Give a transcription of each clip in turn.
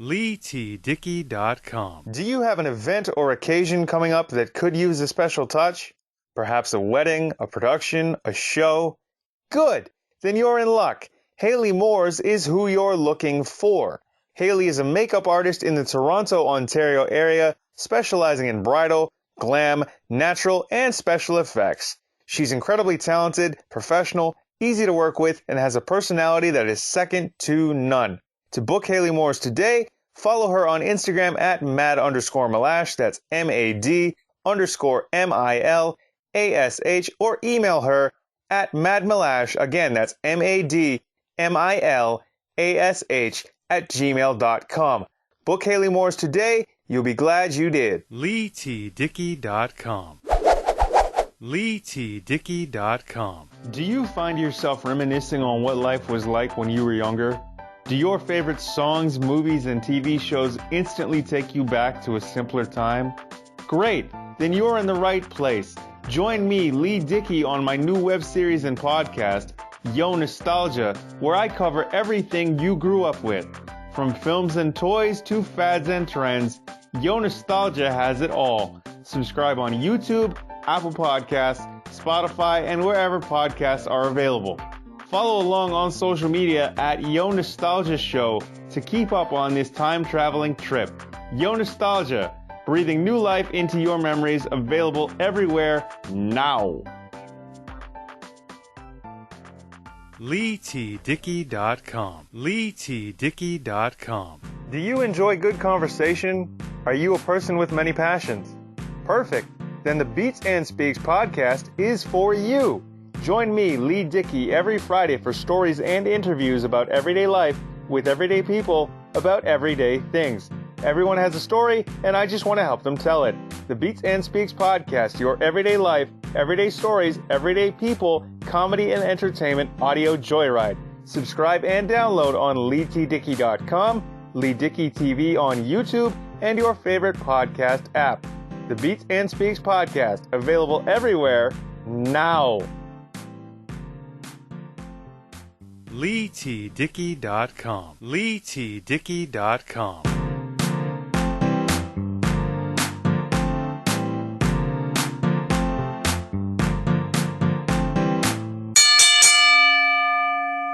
LEIGHTDICKEY.com. Do you have an event or occasion coming up that could use a special touch? Perhaps a wedding, a production, a show? Good! Then you're in luck. Hayley Moores is who you're looking for. Hayley is a makeup artist in the Toronto, Ontario area, specializing in bridal, glam, natural, and special effects. She's incredibly talented, professional, easy to work with, and has a personality that is second to none. To book Hayley Moores today, follow her on Instagram at mad_milash, that's MAD_MILASH, or email her at madmilash, again, that's MADMILASH @gmail.com. Book Hayley Moores today, you'll be glad you did. LEIGHTDICKEY.com. LEIGHTDICKEY.com. Do you find yourself reminiscing on what life was like when you were younger? Do your favorite songs, movies, and TV shows instantly take you back to a simpler time? Great! Then you're in the right place. Join me, Leigh Dickey, on my new web series and podcast, Yo Nostalgia, where I cover everything you grew up with. From films and toys to fads and trends, Yo Nostalgia has it all. Subscribe on YouTube, Apple Podcasts, Spotify, and wherever podcasts are available. Follow along on social media at Yo Nostalgia Show to keep up on this time-traveling trip. Yo Nostalgia, breathing new life into your memories, available everywhere now. LEIGHTDICKEY.com. LEIGHTDICKEY.com. Do you enjoy good conversation? Are you a person with many passions? Perfect. Then the Beats and Speaks podcast is for you. Join me, Leigh Dickey, every Friday for stories and interviews about everyday life with everyday people about everyday things. Everyone has a story, and I just want to help them tell it. The Beats and Speaks podcast, your everyday life, everyday stories, everyday people, comedy and entertainment audio joyride. Subscribe and download on LEIGHTDICKEY.com, Leigh Dickey TV on YouTube, and your favorite podcast app. The Beats and Speaks podcast, available everywhere now. LEIGHTDICKEY.com. LEIGHTDICKEY.com.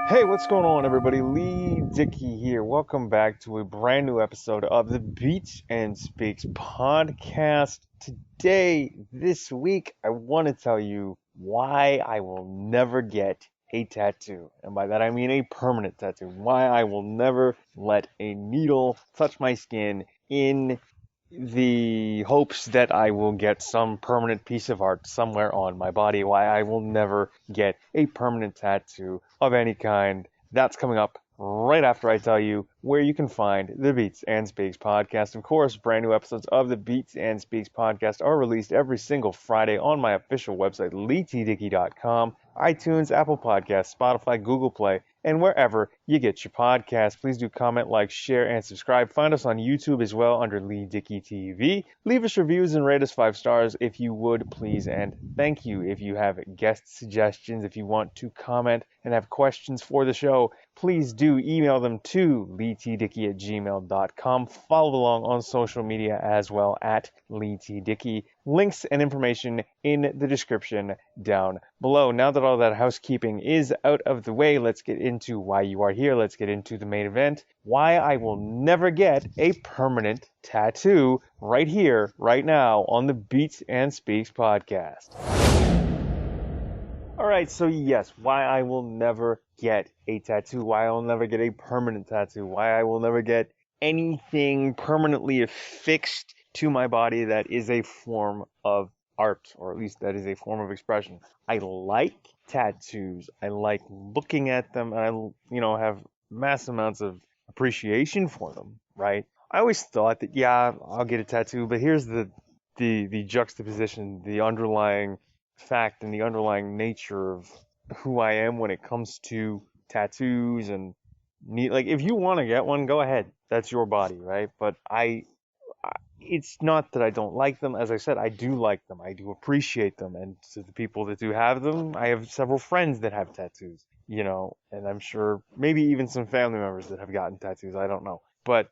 Hey, what's going on, everybody? Leigh Dickey here. Welcome back to a brand new episode of the Beats and Speaks podcast. Today, this week, I want to tell you why I will never get a tattoo. And by that, I mean a permanent tattoo. Why I will never let a needle touch my skin in the hopes that I will get some permanent piece of art somewhere on my body. Why I will never get a permanent tattoo of any kind. That's coming up right after I tell you where you can find the Beats and Speaks podcast. Of course, brand new episodes of the Beats and Speaks podcast are released every single Friday on my official website, LEIGHTDICKEY.com, iTunes, Apple Podcasts, Spotify, Google Play, and wherever you get your podcasts. Please do comment, like, share, and subscribe. Find us on YouTube as well under Leigh Dickey TV. Leave us reviews and rate us 5 stars if you would, please, and thank you. If you have guest suggestions, if you want to comment and have questions for the show, please do email them to LeightDickey@gmail.com. Follow along on social media as well at LeightDickey. Links and information in the description down below. Now that all that housekeeping is out of the way, let's get into why you are here. Let's get into the main event. Why I will never get a permanent tattoo right here, right now on the Beats and Speaks podcast. Alright, so yes, why I will never get a tattoo, why I will never get a permanent tattoo, why I will never get anything permanently affixed to my body that is a form of art, or at least that is a form of expression. I like tattoos. I like looking at them, and I, have mass amounts of appreciation for them, right? I always thought that, yeah, I'll get a tattoo, but here's the juxtaposition, the underlying fact and the underlying nature of who I am when it comes to tattoos and if you want to get one, go ahead. That's your body, right? But it's not that I don't like them. As I said, I do like them. I do appreciate them. And to the people that do have them, I have several friends that have tattoos, and I'm sure maybe even some family members that have gotten tattoos. I don't know. But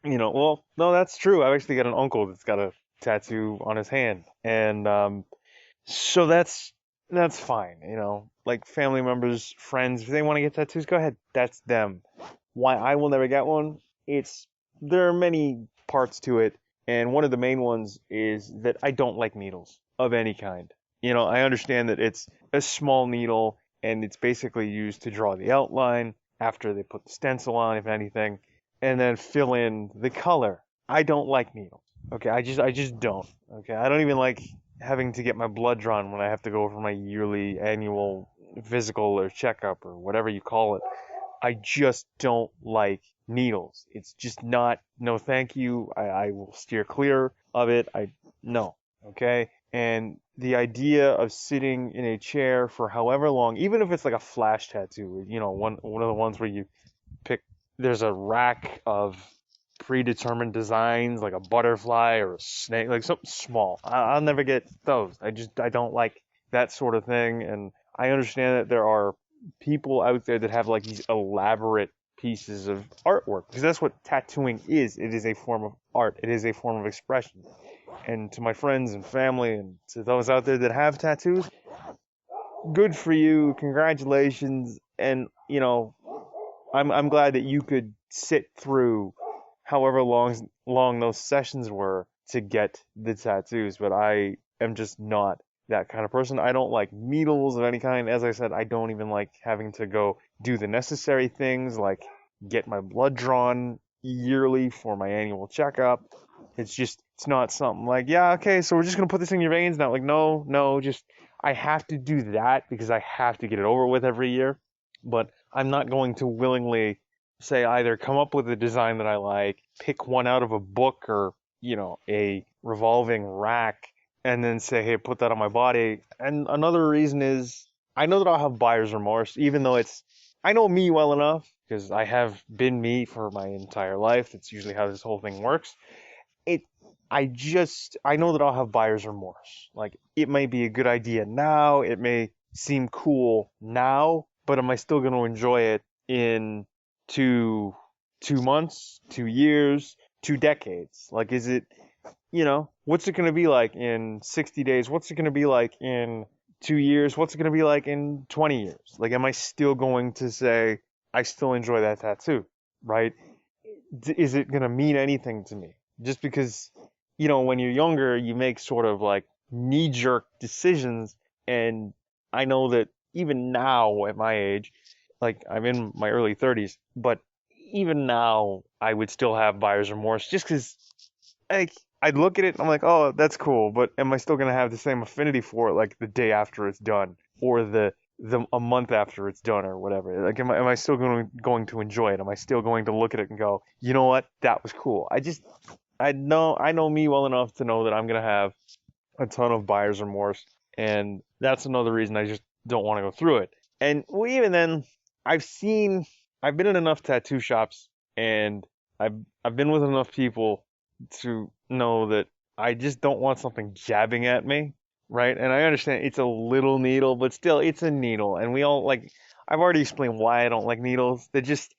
Well, no, that's true. I've actually got an uncle that's got a tattoo on his hand, and so that's fine. Like family members, friends, if they want to get tattoos, go ahead. That's them. Why I will never get one? It's There are many parts to it, and one of the main ones is that I don't like needles of any kind. I understand that it's a small needle and it's basically used to draw the outline after they put the stencil on, if anything, and then fill in the color. I don't like needles. Okay, I just don't. Okay, I don't even like having to get my blood drawn when I have to go for my yearly annual physical or checkup or whatever you call it. I just don't like needles. It's just not, no thank you. I will steer clear of it. No. Okay. And the idea of sitting in a chair for however long, even if it's like a flash tattoo, one of the ones where you pick, there's a rack of predetermined designs like a butterfly or a snake, like something small. I'll never get those. I don't like that sort of thing. And I understand that there are people out there that have like these elaborate pieces of artwork because that's what tattooing is. It is a form of art. It is a form of expression. And to my friends and family and to those out there that have tattoos, good for you. Congratulations. And I'm glad that you could sit through however long those sessions were to get the tattoos, but I am just not that kind of person. I don't like needles of any kind. As I said, I don't even like having to go do the necessary things like get my blood drawn yearly for my annual checkup. It's not something like, yeah, okay, so we're just gonna put this in your veins now. Like, no, just I have to do that because I have to get it over with every year. But I'm not going to willingly say either come up with a design that I like, pick one out of a book or, a revolving rack, and then say, hey, put that on my body. And another reason is I know that I'll have buyer's remorse, even though I know me well enough because I have been me for my entire life. That's usually how this whole thing works. It, I know that I'll have buyer's remorse. Like, it may be a good idea now, it may seem cool now, but am I still going to enjoy it in two, 2 months, 2 years, 2 decades? Like, is it, what's it going to be like in 60 days? What's it going to be like in 2 years? What's it going to be like in 20 years? Like, am I still going to say, I still enjoy that tattoo, right? Is it going to mean anything to me? Just because, when you're younger, you make sort of like knee jerk decisions. And I know that even now at my age, like I'm in my early 30s, but even now I would still have buyer's remorse just because like I'd look at it and I'm like, oh, that's cool, but am I still gonna have the same affinity for it like the day after it's done or the a month after it's done or whatever? Like, am I still going to enjoy it? Am I still going to look at it and go, you know what, that was cool? I know me well enough to know that I'm gonna have a ton of buyer's remorse, and that's another reason I just don't want to go through it. And well, even then, I've seen, I've been in enough tattoo shops, and I've I've been with enough people to know that I just don't want something jabbing at me, right? And I understand it's a little needle, but still, it's a needle, and we all like. I've already explained why I don't like needles. They give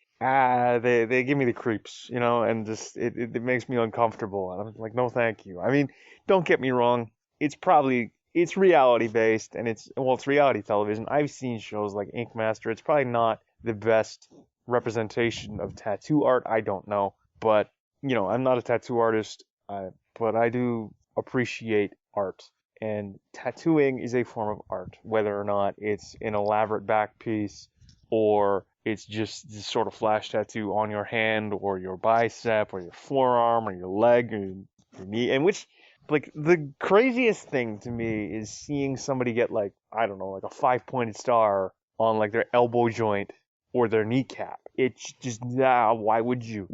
me the creeps, and just it makes me uncomfortable. And I'm like, no, thank you. I mean, don't get me wrong. It's reality based, and it's reality television. I've seen shows like Ink Master. It's probably not the best representation of tattoo art. I don't know, but I'm not a tattoo artist, but I do appreciate art. And tattooing is a form of art, whether or not it's an elaborate back piece or it's just this sort of flash tattoo on your hand or your bicep or your forearm or your leg or your knee. And which, like, the craziest thing to me is seeing somebody get, like, I don't know, like a 5-pointed star on, like, their elbow joint or their kneecap. It's just, why would you?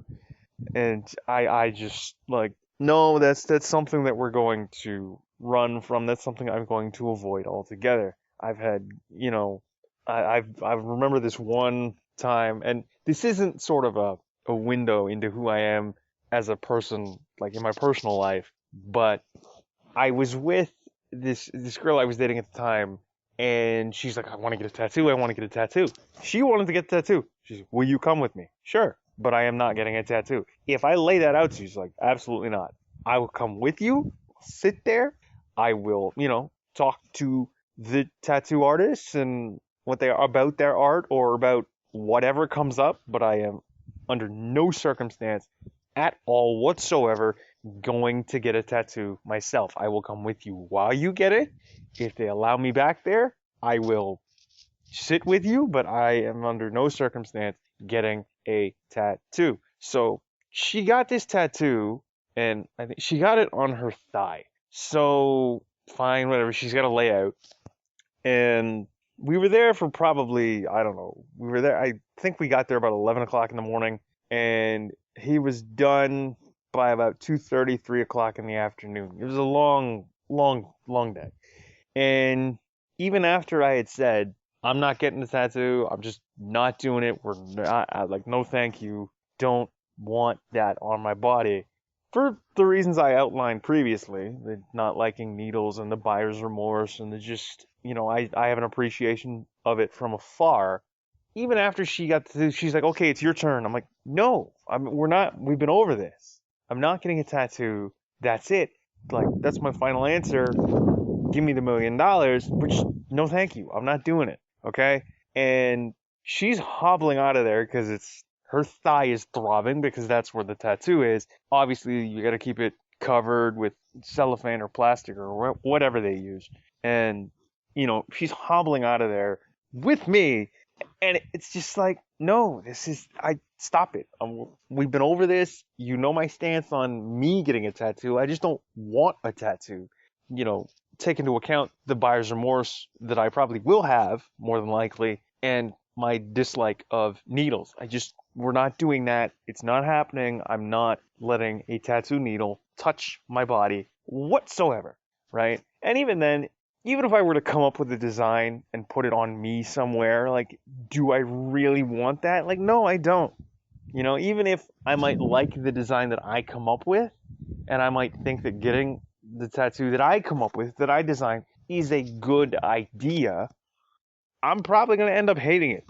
And I just, like, no, that's something that we're going to run from. That's something I'm going to avoid altogether. I've had, I remember this one time, and this isn't sort of a window into who I am as a person, like in my personal life, but I was with this girl I was dating at the time, and she's like, I want to get a tattoo. I want to get a tattoo. She wanted to get a tattoo. She's, will you come with me? Sure. but I am not getting a tattoo. If I lay that out to you, she's like, absolutely not. I will come with you, sit there. I will, talk to the tattoo artists and what they are about their art or about whatever comes up, but I am under no circumstance at all whatsoever going to get a tattoo myself. I will come with you while you get it. If they allow me back there, I will sit with you, but I am under no circumstance getting a tattoo. So she got this tattoo, and I think she got it on her thigh. So fine, whatever. She's got a layout, and we were there for probably, I don't know. We were there. I think we got there about 11 o'clock in the morning, and he was done by about 2:30, 3 o'clock in the afternoon. It was a long, long, long day. And even after I had said, I'm not getting the tattoo, I'm just not doing it, we're not, like, no thank you, don't want that on my body. For the reasons I outlined previously, the not liking needles and the buyer's remorse and the just, I have an appreciation of it from afar. Even after she got to, she's like, okay, it's your turn. I'm like, no, we've been over this. I'm not getting a tattoo. That's it. Like, that's my final answer. Give me the $1 million, which, no thank you. I'm not doing it. Okay? And she's hobbling out of there because her thigh is throbbing because that's where the tattoo is. Obviously, you got to keep it covered with cellophane or plastic or whatever they use. And, she's hobbling out of there with me. And it's just like, no, stop it. We've been over this. You know my stance on me getting a tattoo. I just don't want a tattoo. Take into account the buyer's remorse that I probably will have, more than likely, and my dislike of needles. We're not doing that. It's not happening. I'm not letting a tattoo needle touch my body whatsoever, right? And even then, even if I were to come up with a design and put it on me somewhere, like, do I really want that? Like, no, I don't. Even if I might like the design that I come up with, and I might think that getting the tattoo that I come up with, that I design, is a good idea, I'm probably going to end up hating it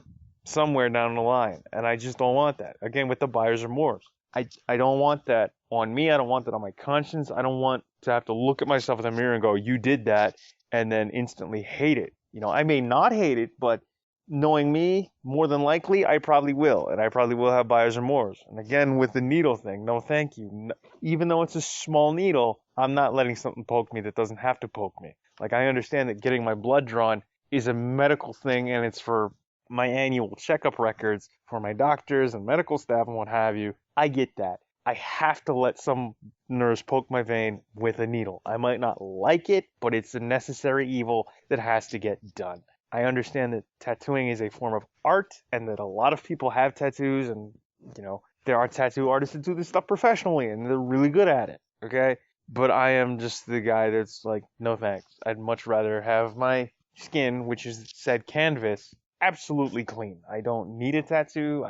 somewhere down the line. And I just don't want that. Again, with the buyer's remorse. I don't want that on me. I don't want that on my conscience. I don't want to have to look at myself in the mirror and go, you did that, and then instantly hate it. I may not hate it, but knowing me, more than likely, I probably will. And I probably will have buyer's remorse. And again, with the needle thing, no thank you. Even though it's a small needle, I'm not letting something poke me that doesn't have to poke me. Like, I understand that getting my blood drawn is a medical thing, and it's for my annual checkup records for my doctors and medical staff and what have you. I get that. I have to let some nurse poke my vein with a needle. I might not like it, but it's a necessary evil that has to get done. I understand that tattooing is a form of art and that a lot of people have tattoos, and, there are tattoo artists that do this stuff professionally and they're really good at it, okay? But I am just the guy that's like, no thanks. I'd much rather have my skin, which is said canvas, absolutely clean. I don't need a tattoo.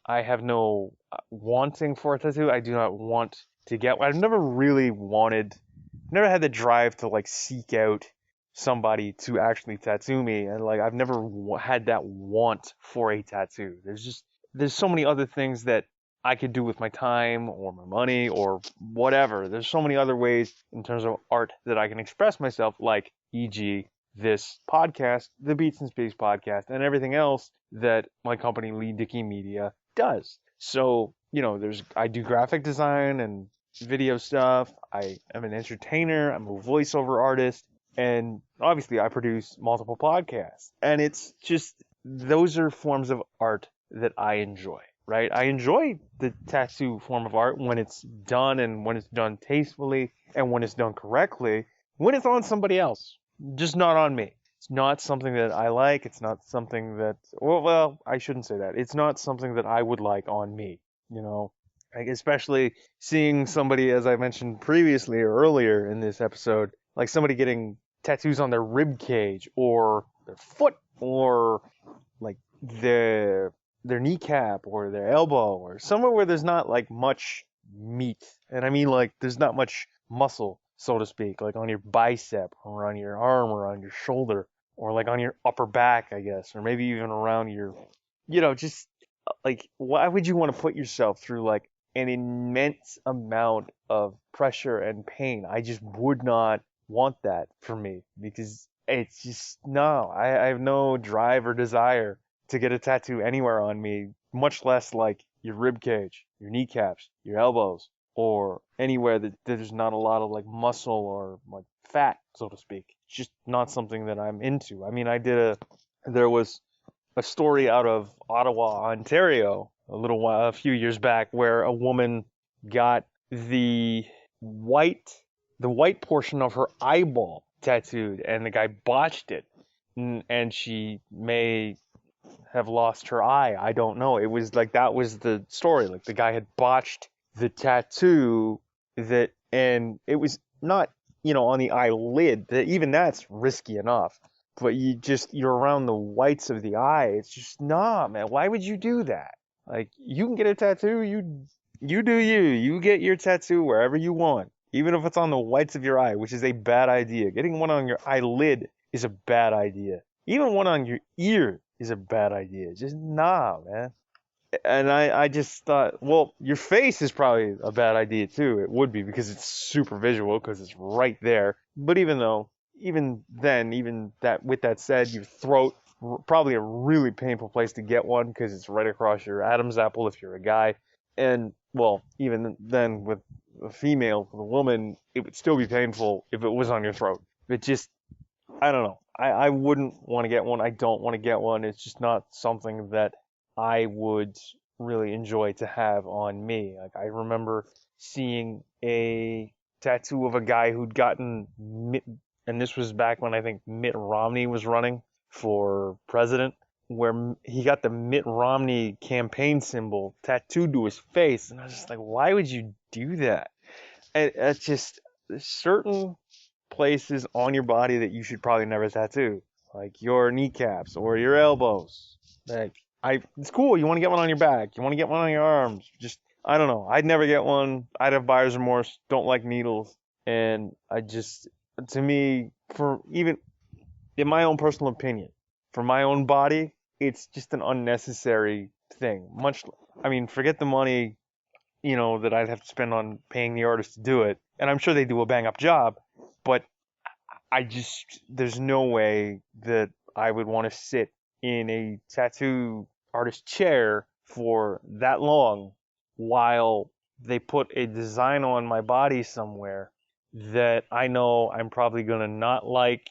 I have no wanting for a tattoo. I do not want to get one. I've never really never had the drive to, like, seek out somebody to actually tattoo me, and, like, I've never had that want for a tattoo. There's so many other things that I could do with my time or my money or whatever. There's so many other ways in terms of art that I can express myself, like, e.g., this podcast, the Beats and Speaks podcast, and everything else that my company, LEIGHTDICKEY Media, does. So, I do graphic design and video stuff. I am an entertainer. I'm a voiceover artist. And obviously I produce multiple podcasts. And it's just, those are forms of art that I enjoy, right? I enjoy the tattoo form of art when it's done and when it's done tastefully and when it's done correctly, when it's on somebody else, just not on me. It's not something that I like. It's not something that, well, I shouldn't say that. It's not something that I would like on me, like, especially seeing somebody, as I mentioned previously or earlier in this episode, like somebody getting tattoos on their rib cage or their foot or like their kneecap or their elbow or somewhere where there's not, like, much meat. And I mean, like, there's not much muscle, so to speak, like on your bicep or on your arm or on your shoulder or like on your upper back, I guess, or maybe even around your, just like, why would you want to put yourself through like an immense amount of pressure and pain? I just would not want that for me because it's just no. I have no drive or desire to get a tattoo anywhere on me, much less like your rib cage, your kneecaps, your elbows, or anywhere that there's not a lot of like muscle or like fat, so to speak. It's just not something that I'm into. I mean, there was a story out of Ottawa, Ontario, a few years back, where a woman got the white, the white portion of her eyeball tattooed, and the guy botched it, and she may have lost her eye. I don't know. It was like that was the story. Like the guy had botched the tattoo and it was not, on the eyelid. Even that's risky enough. But you're around the whites of the eye. It's just, nah, man. Why would you do that? Like, you can get a tattoo. You do you. You get your tattoo wherever you want. Even if it's on the whites of your eye, which is a bad idea. Getting one on your eyelid is a bad idea. Even one on your ear is a bad idea. Just nah, man. And I just thought, well, your face is probably a bad idea too. It would be because it's super visual because it's right there. But even that, with that said, your throat, probably a really painful place to get one because it's right across your Adam's apple if you're a guy. And well, even then with a female, with a woman, it would still be painful if it was on your throat. It just, I don't know. I wouldn't want to get one. I don't want to get one. It's just not something that I would really enjoy to have on me. Like, I remember seeing a tattoo of a guy who'd gotten, and this was back when I think Mitt Romney was running for president, where he got the Mitt Romney campaign symbol tattooed to his face. And I was just like, why would you do that? And it's just, there's certain places on your body that you should probably never tattoo, like your kneecaps or your elbows. Like, it's cool. You want to get one on your back. You want to get one on your arms. Just, I don't know. I'd never get one. I'd have buyer's remorse. Don't like needles. And to me, for even in my own personal opinion, for my own body, it's just an unnecessary thing. Forget the money, that I'd have to spend on paying the artist to do it. And I'm sure they do a bang up job, but there's no way that I would want to sit in a tattoo artist chair for that long while they put a design on my body somewhere that I know I'm probably going to not like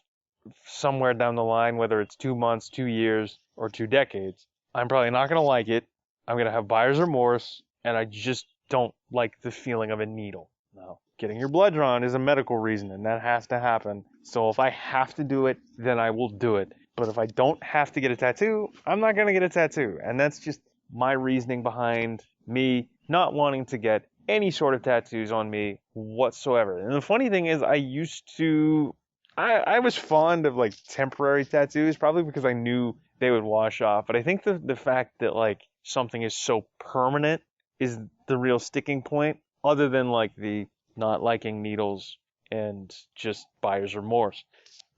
somewhere down the line, whether it's 2 months, 2 years, or 2 decades. I'm probably not going to like it. I'm going to have buyer's remorse, and I just don't like the feeling of a needle. Now, getting your blood drawn is a medical reason, and that has to happen. So if I have to do it, then I will do it. But if I don't have to get a tattoo, I'm not going to get a tattoo. And that's just my reasoning behind me not wanting to get any sort of tattoos on me whatsoever. And the funny thing is, I was fond of like temporary tattoos, probably because I knew they would wash off. But I think the fact that like something is so permanent is the real sticking point, other than like the not liking needles and just buyer's remorse.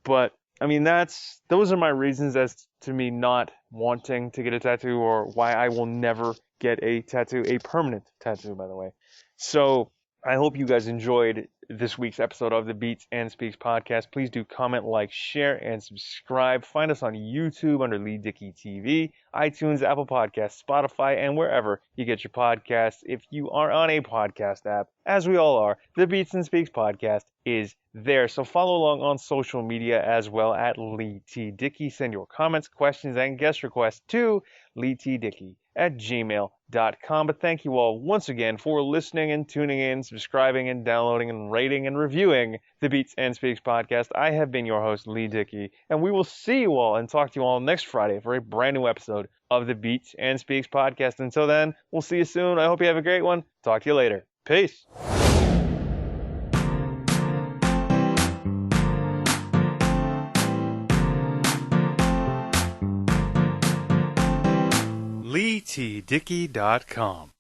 But I mean, those are my reasons as to me not wanting to get a tattoo, or why I will never get a tattoo, a permanent tattoo, by the way. So I hope you guys enjoyed this week's episode of the Beats and Speaks podcast. Please do comment, like, share, and subscribe. Find us on YouTube under LEIGHTDICKEY TV, iTunes, Apple Podcasts, Spotify, and wherever you get your podcasts. If you are on a podcast app, as we all are, the Beats and Speaks podcast is there. So follow along on social media as well at LEIGHTDICKEY. Send your comments, questions, and guest requests to LEIGHTDICKEY@gmail.com. But thank you all once again for listening and tuning in, subscribing and downloading and rating and reviewing the Beats and Speaks podcast. I have been your host, Leigh Dickey, and we will see you all and talk to you all next Friday for a brand new episode of the Beats and Speaks podcast. Until then, we'll see you soon. I hope you have a great one. Talk to you later. Peace. LEIGHTDICKEY.com